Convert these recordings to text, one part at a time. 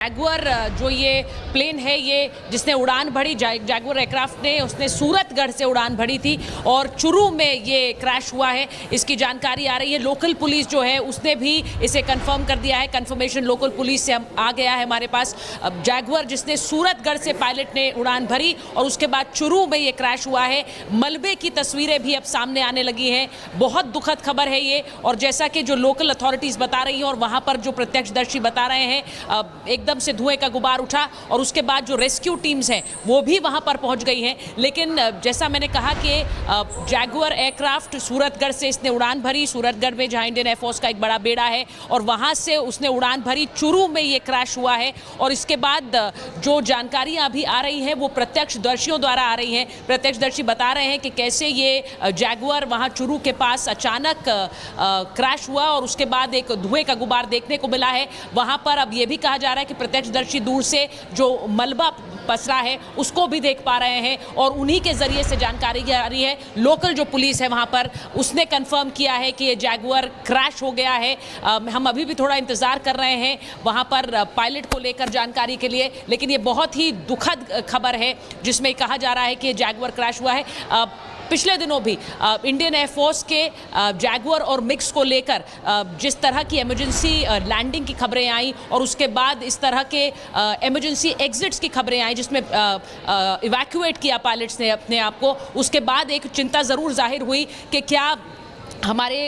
Jaguar जो ये plane है, ये जिसने उड़ान भरी, जैगुआर एयरक्राफ्ट ने उसने सूरतगढ़ से उड़ान भरी थी और चुरू में ये क्रैश हुआ है। इसकी जानकारी आ रही है। लोकल पुलिस जो है उसने भी इसे कंफर्म कर दिया है। कंफर्मेशन लोकल पुलिस से आ गया है हमारे पास। जैगुआर जिसने सूरतगढ़ से पायलट ने उड़ान भरी और उसके बाद चुरू में ये क्रैश हुआ है। मलबे की तस्वीरें भी अब सामने आने लगी हैं। बहुत दुखद खबर है ये। और जैसा कि जो लोकल अथॉरिटीज़ बता रही हैं और वहाँ पर जो प्रत्यक्षदर्शी बता रहे हैं, एकदम से धुएं का गुबार उठा और उसके बाद जो रेस्क्यू टीम्स हैं वो भी वहां पर पहुंच गई हैं। लेकिन जैसा मैंने कहा कि जैगुआर एयरक्राफ्ट सूरतगढ़ से इसने उड़ान भरी, सूरतगढ़ में जहां इंडियन एयरफोर्स का एक बड़ा बेड़ा है, और वहां से उसने उड़ान भरी। चुरू में ये क्रैश हुआ है और इसके बाद जो जानकारियां अभी आ रही हैं वो प्रत्यक्षदर्शियों द्वारा आ रही हैं। प्रत्यक्षदर्शी बता रहे हैं कि कैसे ये जैगुआर वहां चुरू के पास अचानक क्रैश हुआ और उसके बाद एक धुएं का गुबार देखने को मिला है। वहां पर अब ये भी कहा जा रहा है कि प्रत्यक्षदर्शी दूर से जो मलबा पसरा है उसको भी देख पा रहे हैं और उन्हीं के जरिए से जानकारी आ रही है। लोकल जो पुलिस है वहां पर उसने कंफर्म किया है कि ये जैगुआर क्रैश हो गया है। हम अभी भी थोड़ा इंतजार कर रहे हैं वहां पर पायलट को लेकर जानकारी के लिए, लेकिन ये बहुत ही दुखद खबर है जिसमें कहा जा रहा है कि ये जैगुआर क्रैश हुआ है। पिछले दिनों भी इंडियन एयरफोर्स के जैगुआर और मिक्स को लेकर जिस तरह की इमरजेंसी लैंडिंग की खबरें आई और उसके बाद इस तरह के इमरजेंसी एग्जिट्स की खबरें आई जिसमें इवैक्यूएट किया पायलट्स ने अपने आप को, उसके बाद एक चिंता ज़रूर जाहिर हुई कि क्या हमारे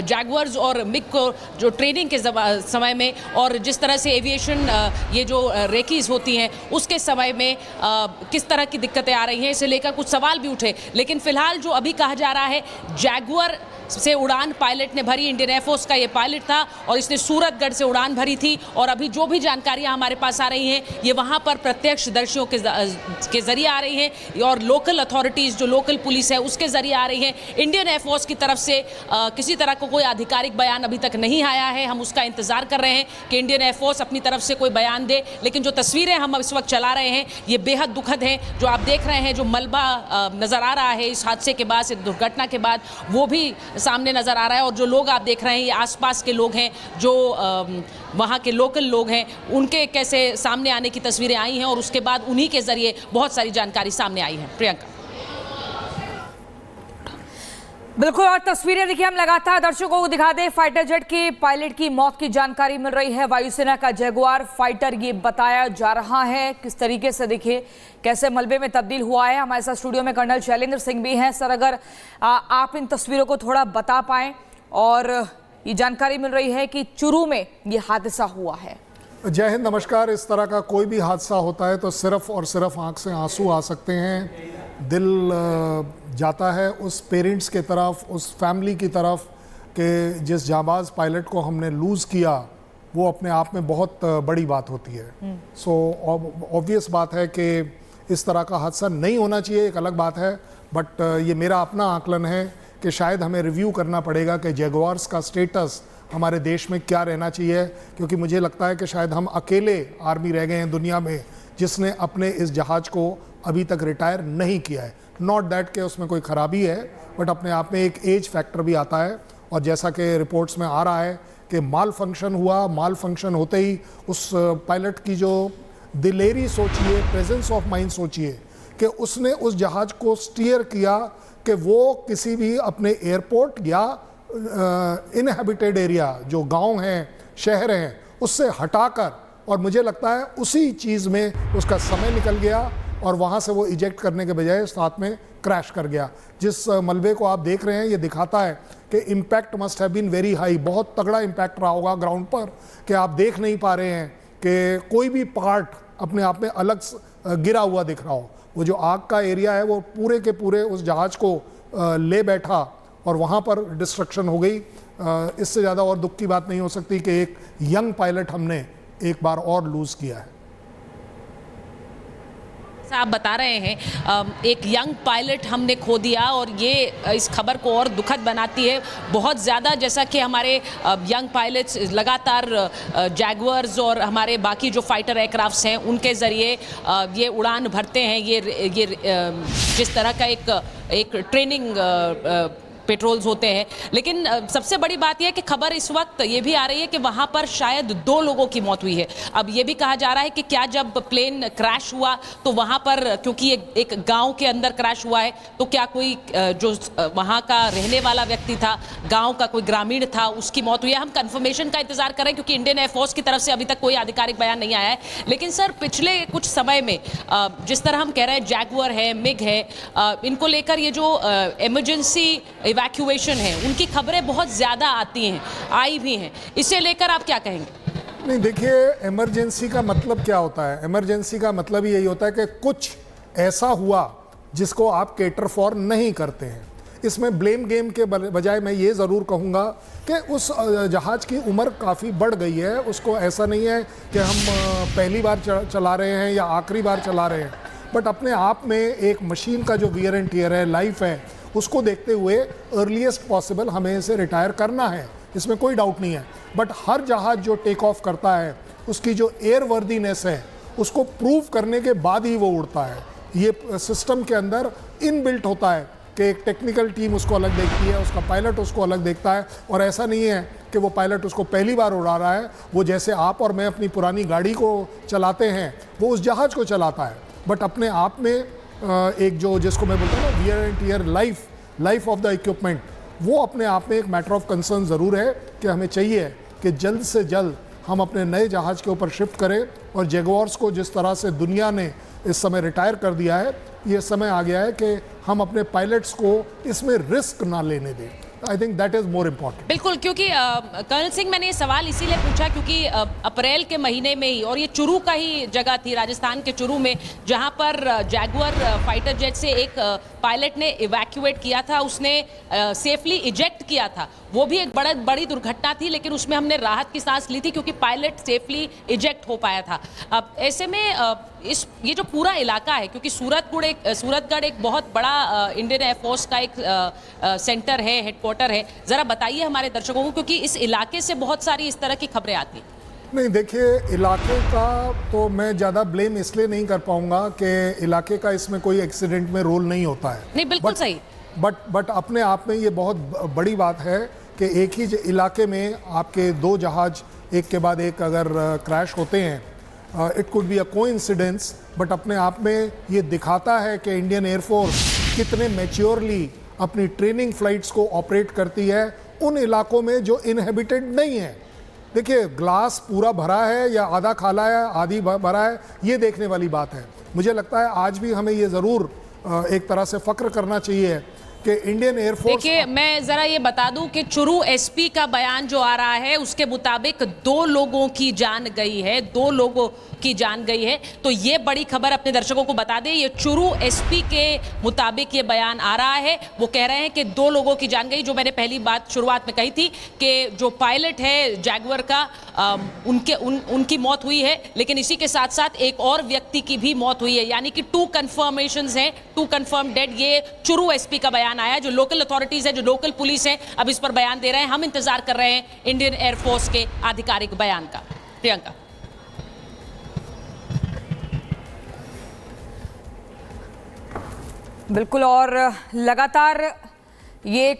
जैगुआर्स और मिग को जो ट्रेनिंग के समय में और जिस तरह से एविएशन ये जो रेकीज होती हैं उसके समय में किस तरह की दिक्कतें आ रही हैं, इसे लेकर कुछ सवाल भी उठे। लेकिन फिलहाल जो अभी कहा जा रहा है, जैगुआर से उड़ान पायलट ने भरी, इंडियन एयरफोर्स का ये पायलट था और इसने सूरतगढ़ से उड़ान भरी थी। और अभी जो भी जानकारियां हमारे पास आ रही हैं ये वहां पर प्रत्यक्षदर्शियों के जरिए आ रही हैं और लोकल अथॉरिटीज़ जो लोकल पुलिस है उसके जरिए आ रही हैं। इंडियन एयरफोर्स की तरफ से किसी तरह का कोई आधिकारिक बयान अभी तक नहीं आया है। हम उसका इंतजार कर रहे हैं कि इंडियन एयरफोर्स अपनी तरफ से कोई बयान दे। लेकिन जो तस्वीरें हम इस वक्त चला रहे हैं ये बेहद दुखद हैं। जो आप देख रहे हैं, जो मलबा नज़र आ रहा है इस हादसे के बाद, इस दुर्घटना के बाद, वो भी सामने नज़र आ रहा है। और जो लोग आप देख रहे हैं ये आसपास के लोग हैं, जो वहाँ के लोकल लोग हैं, उनके कैसे सामने आने की तस्वीरें आई हैं और उसके बाद उन्हीं के ज़रिए बहुत सारी जानकारी सामने आई है। प्रियंका। बिल्कुल, और तस्वीरें देखिए हम लगातार दर्शकों को दिखा दें। फाइटर जेट के पायलट की मौत की जानकारी मिल रही है। वायुसेना का जैगुआर फाइटर ये बताया जा रहा है। किस तरीके से देखिए कैसे मलबे में तब्दील हुआ है। हमारे साथ स्टूडियो में कर्नल शैलेंद्र सिंह भी हैं। सर, अगर आप इन तस्वीरों को थोड़ा बता पाएं। और ये जानकारी मिल रही है कि चुरू में ये हादसा हुआ है। जय हिंद, नमस्कार। इस तरह का कोई भी हादसा होता है तो सिर्फ और सिर्फ आंख से आंसू आ सकते हैं। दिल जाता है उस पेरेंट्स के तरफ, उस फैमिली की तरफ कि जिस जाबाज पायलट को हमने लूज़ किया, वो अपने आप में बहुत बड़ी बात होती है। सो ऑब्वियस बात है कि इस तरह का हादसा नहीं होना चाहिए, एक अलग बात है। बट ये मेरा अपना आकलन है कि शायद हमें रिव्यू करना पड़ेगा कि जैगुआर्स का स्टेटस हमारे देश में क्या रहना चाहिए, क्योंकि मुझे लगता है कि शायद हम अकेले आर्मी रह गए हैं दुनिया में जिसने अपने इस जहाज़ को अभी तक रिटायर नहीं किया है। नॉट दैट कि उसमें कोई ख़राबी है, बट अपने आप में एक एज फैक्टर भी आता है। और जैसा कि रिपोर्ट्स में आ रहा है कि माल फंक्शन हुआ, माल फंक्शन होते ही उस पायलट की जो दिलेरी सोचिए, प्रेजेंस ऑफ माइंड सोचिए कि उसने उस जहाज़ को स्टीयर किया कि वो किसी भी अपने एयरपोर्ट या इनहैबिटेड एरिया जो गांव हैं, शहर हैं, उससे हटाकर, और मुझे लगता है उसी चीज़ में उसका समय निकल गया और वहाँ से वो इजेक्ट करने के बजाय साथ में क्रैश कर गया। जिस मलबे को आप देख रहे हैं ये दिखाता है कि impact must have been very high. बहुत तगड़ा इम्पैक्ट रहा होगा ग्राउंड पर कि आप देख नहीं पा रहे हैं कि कोई भी पार्ट अपने आप में अलग गिरा हुआ दिख रहा हो। वो जो आग का एरिया है वो पूरे के पूरे उस जहाज़ को ले बैठा और वहाँ पर डिस्ट्रक्शन हो गई। इससे ज़्यादा और दुख की बात नहीं हो सकती कि एक यंग पायलट हमने एक बार और लूज़ किया है। आप बता रहे हैं एक यंग पायलट हमने खो दिया और ये इस खबर को और दुखद बनाती है बहुत ज़्यादा। जैसा कि हमारे यंग पायलट्स लगातार जैगुआर्स और हमारे बाकी जो फाइटर एयरक्राफ्ट्स हैं उनके ज़रिए ये उड़ान भरते हैं। ये जिस तरह का एक ट्रेनिंग पेट्रोल्स होते हैं। लेकिन सबसे बड़ी बात यह है कि खबर इस वक्त ये भी आ रही है कि वहां पर शायद 2 लोगों की मौत हुई है। अब ये भी कहा जा रहा है कि क्या जब प्लेन क्रैश हुआ तो वहां पर, क्योंकि एक गांव के अंदर क्रैश हुआ है, तो क्या कोई जो वहां का रहने वाला व्यक्ति था, गांव का कोई ग्रामीण था, उसकी मौत हुई है? हम कंफर्मेशन का इंतजार कर रहे हैं क्योंकि इंडियन एयरफोर्स की तरफ से अभी तक कोई आधिकारिक बयान नहीं आया है। लेकिन सर, पिछले कुछ समय में जिस तरह हम कह रहे हैं जैगुआर है, मिग है, इनको लेकर ये जो इमरजेंसी इवैक्यूएशन है, उनकी खबरें बहुत ज्यादा आती हैं, आई भी हैं। इसे लेकर आप क्या कहेंगे? नहीं, देखिए, इमरजेंसी का मतलब क्या होता है? इमरजेंसी का मतलब यही होता है कि कुछ ऐसा हुआ जिसको आप केटर फॉर नहीं करते हैं। इसमें ब्लेम गेम के बजाय मैं ये ज़रूर कहूँगा कि उस जहाज़ की उम्र काफ़ी बढ़ गई है। उसको ऐसा नहीं है कि हम पहली बार चला रहे हैं या आखिरी बार चला रहे हैं, बट अपने आप में एक मशीन का जो वियर एंड टियर है, लाइफ है, उसको देखते हुए अर्लीस्ट पॉसिबल हमें इसे रिटायर करना है, इसमें कोई डाउट नहीं है। बट हर जहाज़ जो टेक ऑफ करता है, उसकी जो एयर वर्दीनेस है, उसको प्रूव करने के बाद ही वो उड़ता है। ये सिस्टम के अंदर इनबिल्ट होता है कि एक टेक्निकल टीम उसको अलग देखती है, उसका पायलट उसको अलग देखता है, और ऐसा नहीं है कि वो पायलट उसको पहली बार उड़ा रहा है। वो जैसे आप और मैं अपनी पुरानी गाड़ी को चलाते हैं, वो उस जहाज़ को चलाता है। बट अपने आप में एक जो, जिसको मैं बोलता हूँ ना, wear and tear, life of the equipment, वो अपने आप में एक मैटर ऑफ कंसर्न ज़रूर है कि हमें चाहिए कि जल्द से जल्द हम अपने नए जहाज़ के ऊपर शिफ्ट करें। और जैगुआर्स को जिस तरह से दुनिया ने इस समय रिटायर कर दिया है, ये समय आ गया है कि हम अपने पायलट्स को इसमें रिस्क ना लेने दें। I think that is more important. बिल्कुल, क्योंकि कर्नल सिंह, मैंने ये सवाल इसीलिए पूछा क्योंकि अप्रैल के महीने में ही, और ये चुरू का ही जगह थी, राजस्थान के चुरू में, जहां पर जैगुआर फाइटर जेट से एक पायलट ने इवैक्यूएट किया था, उसने सेफली इजेक्ट किया था। वो भी एक बड़ी दुर्घटना थी, लेकिन उसमें हमने राहत की सांस ली थी क्योंकि पायलट सेफली इजेक्ट हो पाया था। अब ऐसे में ये जो पूरा इलाका है, क्योंकि सूरतगढ़ एक बहुत बड़ा इंडियन एयरफोर्स का एक सेंटर है, हेडक्वार्टर है, ज़रा बताइए हमारे दर्शकों को, क्योंकि इस इलाके से बहुत सारी इस तरह की खबरें आती हैं। नहीं, देखिए, इलाके का तो मैं ज़्यादा ब्लेम इसलिए नहीं कर पाऊंगा कि इलाके का इसमें कोई एक्सीडेंट में रोल नहीं होता है। नहीं, बिल्कुल सही। बट अपने आप में ये बहुत बड़ी बात है कि एक ही इलाके में आपके 2 जहाज एक के बाद एक अगर क्रैश होते हैं, it could be a coincidence, but अपने आप में ये दिखाता है कि इंडियन एयरफोर्स कितने मैच्योरली अपनी ट्रेनिंग फ्लाइट्स को ऑपरेट करती है उन इलाकों में जो इनहेबिटेड नहीं है। देखिए, ग्लास पूरा भरा है या आधा खाला है, आधी भरा है, ये देखने वाली बात है। मुझे लगता है आज भी हमें ये ज़रूर एक तरह से फ़ख्र करना चाहिए कि इंडियन एयरफोर्स। देखिए, मैं ज़रा ये बता दूं कि चुरू एसपी का बयान जो आ रहा है, उसके मुताबिक 2 लोगों की जान गई है, 2 लोगों की जान गई है। तो ये बड़ी खबर अपने दर्शकों को बता दें, ये चुरू एसपी के मुताबिक ये बयान आ रहा है। वो कह रहे हैं कि 2 लोगों की जान गई। जो मैंने पहली बात शुरुआत में कही थी कि जो पायलट है जैगुआर का, उनकी मौत हुई है, लेकिन इसी के साथ साथ एक और व्यक्ति की भी मौत हुई है, यानी कि 2 कन्फर्मेशंस हैं, 2 कन्फर्म डेड। ये चुरू एसपी का बयान आया। जो लोकल अथॉरिटीज है, जो लोकल पुलिस है, अब इस पर बयान दे रहे हैं। हम इंतजार कर रहे हैं इंडियन एयरफोर्स के आधिकारिक बयान का। प्रियंका। बिल्कुल, और लगातार ये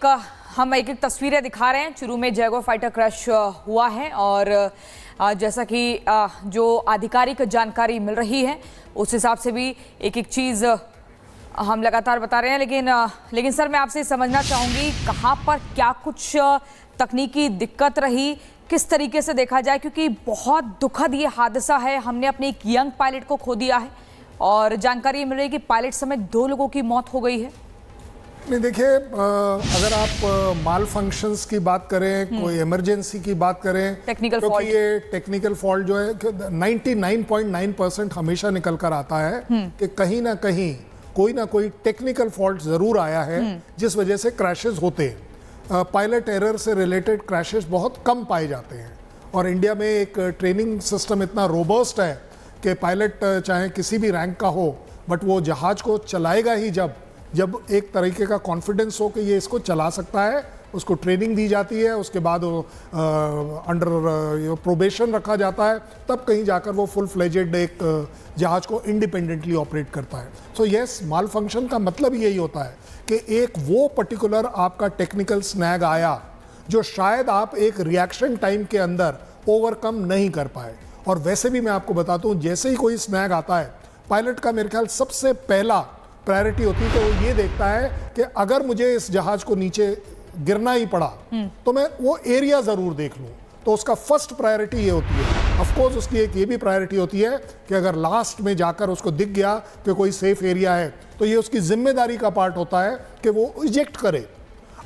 हम एक तस्वीरें दिखा रहे हैं। चुरू में जैगुआर फाइटर क्रैश हुआ है, और जैसा कि जो आधिकारिक जानकारी मिल रही है, उस हिसाब से भी एक चीज़ हम लगातार बता रहे हैं। लेकिन सर, मैं आपसे समझना चाहूँगी, कहाँ पर क्या कुछ तकनीकी दिक्कत रही, किस तरीके से देखा जाए, क्योंकि बहुत दुखद ये हादसा है। हमने अपने एक यंग पायलट को खो दिया है, और जानकारी मिल रही है कि पायलट समेत 2 लोगों की मौत हो गई है। नहीं, देखिए, अगर आप माल फंक्शंस की बात करें, कोई इमरजेंसी की बात करें, टेक्निकल तो फॉल्ट, ये टेक्निकल फॉल्ट जो है 99.9% हमेशा निकल कर आता है कि कहीं ना कहीं कोई ना कोई टेक्निकल फॉल्ट ज़रूर आया है जिस वजह से क्रैशेस होते हैं। पायलट एरर से रिलेटेड क्रैशेस बहुत कम पाए जाते हैं, और इंडिया में एक ट्रेनिंग सिस्टम इतना रोबस्ट है कि पायलट चाहे किसी भी रैंक का हो, बट वो जहाज़ को चलाएगा ही जब एक तरीके का कॉन्फिडेंस हो कि ये इसको चला सकता है, उसको ट्रेनिंग दी जाती है, उसके बाद वो अंडर प्रोबेशन रखा जाता है, तब कहीं जाकर वो फुल फ्लेजेड एक जहाज को इंडिपेंडेंटली ऑपरेट करता है। सो यस, माल फंक्शन का मतलब यही होता है कि एक वो पर्टिकुलर आपका टेक्निकल स्नैग आया जो शायद आप एक रिएक्शन टाइम के अंदर ओवरकम नहीं कर पाए। और वैसे भी मैं आपको बताता हूँ, जैसे ही कोई स्नैग आता है, पायलट का मेरे ख्याल सबसे पहला प्रायोरिटी होती है कि वो ये देखता है कि अगर मुझे इस जहाज को नीचे गिरना ही पड़ा तो मैं वो एरिया ज़रूर देख लूँ। तो उसका फर्स्ट प्रायोरिटी ये होती है। ऑफ कोर्स उसकी एक ये भी प्रायोरिटी होती है कि अगर लास्ट में जाकर उसको दिख गया कि कोई सेफ एरिया है तो ये उसकी जिम्मेदारी का पार्ट होता है कि वो इजेक्ट करे।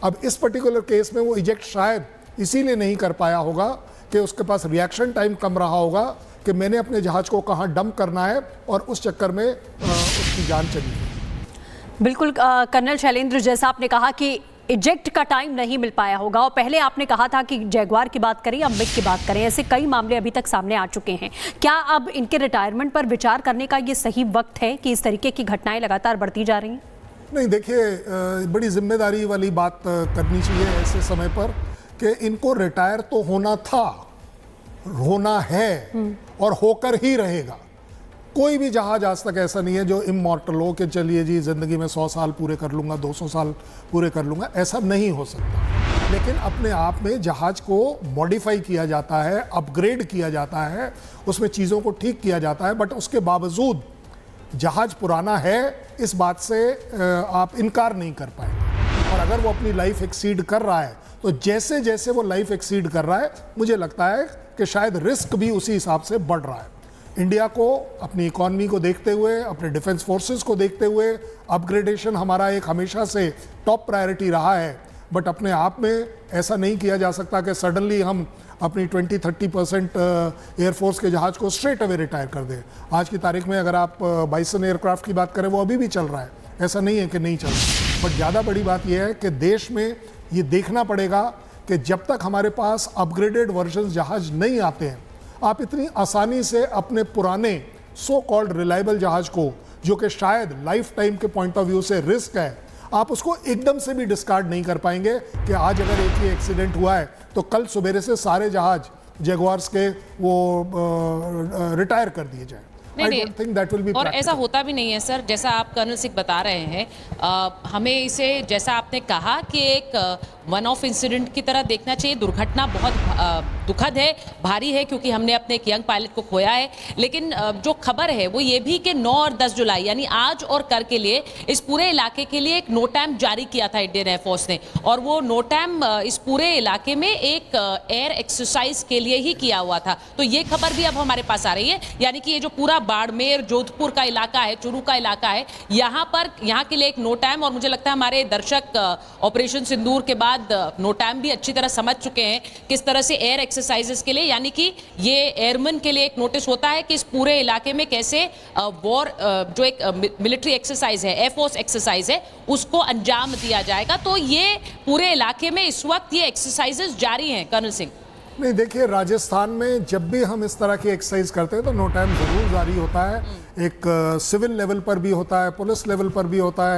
अब इस पर्टिकुलर केस में वो इजेक्ट शायद इसीलिए नहीं कर पाया होगा कि उसके पास रिएक्शन टाइम कम रहा होगा कि मैंने अपने जहाज को कहाँ डंप करना है, और उस चक्कर में उसकी जान चली गई। बिल्कुल कर्नल शैलेंद्र, जैसा आपने कहा कि इजेक्ट का टाइम नहीं मिल पाया होगा, और पहले आपने कहा था कि जैगुआर की बात करें या मिग की बात करें, ऐसे कई मामले अभी तक सामने आ चुके हैं। क्या अब इनके रिटायरमेंट पर विचार करने का ये सही वक्त है कि इस तरीके की घटनाएं लगातार बढ़ती जा रही हैं? नहीं, देखिए, बड़ी जिम्मेदारी वाली बात करनी चाहिए ऐसे समय पर कि इनको रिटायर तो होना था, होना है और होकर ही रहेगा। कोई भी जहाज आज तक ऐसा नहीं है जो इमॉर्टल हो कि चलिए जी ज़िंदगी में 100 साल पूरे कर लूँगा, 200 साल पूरे कर लूँगा, ऐसा नहीं हो सकता। लेकिन अपने आप में जहाज को मॉडिफाई किया जाता है, अपग्रेड किया जाता है, उसमें चीज़ों को ठीक किया जाता है, बट उसके बावजूद जहाज पुराना है, इस बात से आप इनकार नहीं कर पाएंगे। और अगर वो अपनी लाइफ एक्सीड कर रहा है तो जैसे जैसे वो लाइफ एक्सीड कर रहा है, मुझे लगता है कि शायद रिस्क भी उसी हिसाब से बढ़ रहा है। इंडिया को अपनी इकॉनमी को देखते हुए, अपने डिफेंस फोर्सेस को देखते हुए, अपग्रेडेशन हमारा एक हमेशा से टॉप प्रायोरिटी रहा है। बट अपने आप में ऐसा नहीं किया जा सकता कि सडनली हम अपनी 20-30% एयरफोर्स के जहाज को स्ट्रेट अवे रिटायर कर दें। आज की तारीख में अगर आप बाइसन एयरक्राफ्ट की बात करें, वो अभी भी चल रहा है, ऐसा नहीं है कि नहीं चल रहा। बट ज़्यादा बड़ी बात यह है कि देश में ये देखना पड़ेगा कि जब तक हमारे पास अपग्रेडेड वर्जन जहाज नहीं आते हैं, आप इतनी आसानी से अपने पुराने सो कॉल्ड रिलायबल जहाज को, जो कि शायद लाइफ टाइम के पॉइंट ऑफ व्यू से रिस्क है, आप उसको एकदम से भी डिस्कार्ड नहीं कर पाएंगे कि आज अगर एक ही एक्सीडेंट हुआ है तो कल सुबेरे से सारे जहाज जैगुआर्स के वो रिटायर कर दिए जाए। और ऐसा होता भी नहीं है सर, जैसा आप कर्नल सिंह बता रहे हैं। हमें इसे, जैसा आपने कहा, कि एक वन ऑफ इंसिडेंट की तरह देखना चाहिए। दुर्घटना बहुत दुखद है, भारी है, क्योंकि हमने अपने एक यंग पायलट को खोया है। लेकिन जो खबर है वो ये भी कि 9 और 10 जुलाई यानी आज और कल के लिए इस पूरे इलाके के लिए एक नोटैम जारी किया था इंडियन एयरफोर्स ने, और वो नोटैम इस पूरे इलाके में एक एयर एक्सरसाइज के लिए ही किया हुआ था। तो ये खबर भी अब हमारे पास आ रही है, यानी कि ये जो पूरा बाड़मेर, जोधपुर का इलाका है, चुरू का इलाका है, यहाँ के लिए एक नोटैम। और मुझे लगता है हमारे दर्शक ऑपरेशन सिंदूर के बाद नोटैम भी अच्छी तरह समझ चुके हैं किस तरह से एयर एक्सरसाइजेस के लिए, यानी कि ये एयरमैन के लिए एक नोटिस होता है कि इस पूरे इलाके में कैसे वॉर, जो एक मिलिट्री एक्सरसाइज है, एयरफोर्स एक्सरसाइज है, उसको अंजाम दिया जाएगा। तो ये पूरे इलाके में इस वक्त ये एक्सरसाइजेस जारी हैं कर्नल सिंह। नहीं, देखिए, राजस्थान में जब भी हम इस तरह की एक्सरसाइज करते हैं तो नोटैम जरूर जारी होता है। एक सिविल लेवल पर भी होता है, पुलिस लेवल पर भी होता है।